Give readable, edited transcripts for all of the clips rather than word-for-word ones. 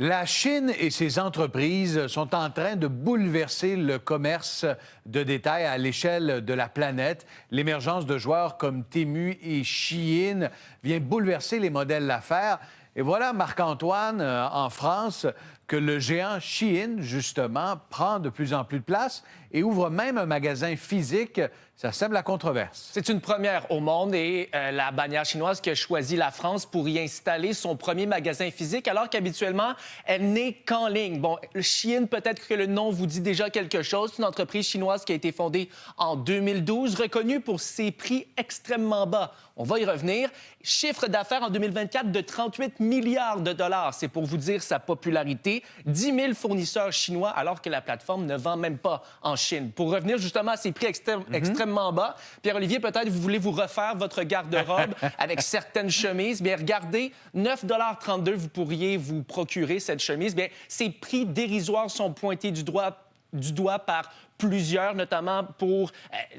La Chine et ses entreprises sont en train de bouleverser le commerce de détail à l'échelle de la planète. L'émergence de joueurs comme Temu et Shein vient bouleverser les modèles d'affaires. Et voilà, Marc-Antoine, en France, que le géant Shein, justement, prend de plus en plus de place et ouvre même un magasin physique. Ça sème la controverse. C'est une première au monde et la bannière chinoise qui a choisi la France pour y installer son premier magasin physique, alors qu'habituellement, elle n'est qu'en ligne. Bon, Shein, peut-être que le nom vous dit déjà quelque chose. C'est une entreprise chinoise qui a été fondée en 2012, reconnue pour ses prix extrêmement bas. On va y revenir. Chiffre d'affaires en 2024 de 38 milliards de dollars. C'est pour vous dire sa popularité. 10 000 fournisseurs chinois, alors que la plateforme ne vend même pas en Chine. Pour revenir justement à ces prix extrêmement bas, Pierre-Olivier, peut-être vous voulez vous refaire votre garde-robe avec certaines chemises. Bien, regardez, 9,32 $, vous pourriez vous procurer cette chemise. Bien, ces prix dérisoires sont pointés du doigt par plusieurs, notamment pour,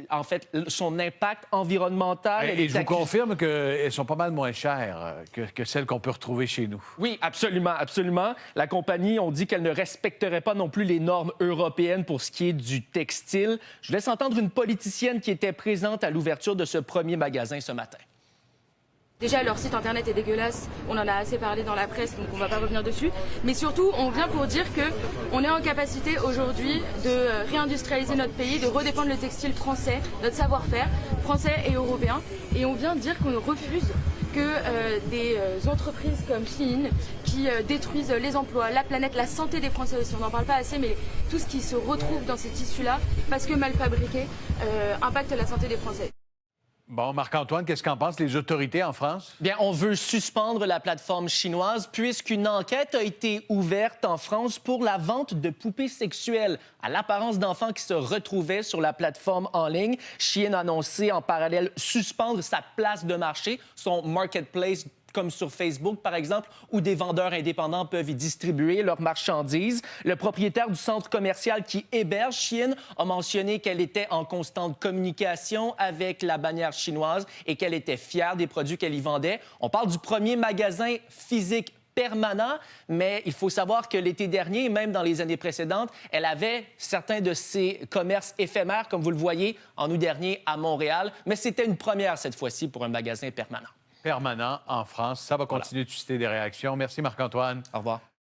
en fait, son impact environnemental. Et je vous confirme qu'elles sont pas mal moins chères que celles qu'on peut retrouver chez nous. Oui, absolument, absolument. La compagnie, on dit qu'elle ne respecterait pas non plus les normes européennes pour ce qui est du textile. Je vous laisse entendre une politicienne qui était présente à l'ouverture de ce premier magasin ce matin. Déjà, leur site internet est dégueulasse, on en a assez parlé dans la presse, donc on ne va pas revenir dessus. Mais surtout, on vient pour dire qu'on est en capacité aujourd'hui de réindustrialiser notre pays, de redéfendre le textile français, notre savoir-faire français et européen. Et on vient dire qu'on refuse que des entreprises comme Shein, qui détruisent les emplois, la planète, la santé des Français aussi, on n'en parle pas assez, mais tout ce qui se retrouve dans ces tissus-là, parce que mal fabriqués, impacte la santé des Français. Bon, Marc-Antoine, qu'est-ce qu'en pensent les autorités en France? Bien, on veut suspendre la plateforme chinoise puisqu'une enquête a été ouverte en France pour la vente de poupées sexuelles à l'apparence d'enfants qui se retrouvaient sur la plateforme en ligne. Shein a annoncé en parallèle suspendre sa place de marché, son marketplace, comme sur Facebook, par exemple, où des vendeurs indépendants peuvent y distribuer leurs marchandises. Le propriétaire du centre commercial qui héberge Shein a mentionné qu'elle était en constante communication avec la bannière chinoise et qu'elle était fière des produits qu'elle y vendait. On parle du premier magasin physique permanent, mais il faut savoir que l'été dernier, même dans les années précédentes, elle avait certains de ses commerces éphémères, comme vous le voyez, en août dernier à Montréal, mais c'était une première cette fois-ci pour un magasin permanent. Permanent en France. Ça va continuer de susciter des réactions. Merci, Marc-Antoine. Au revoir.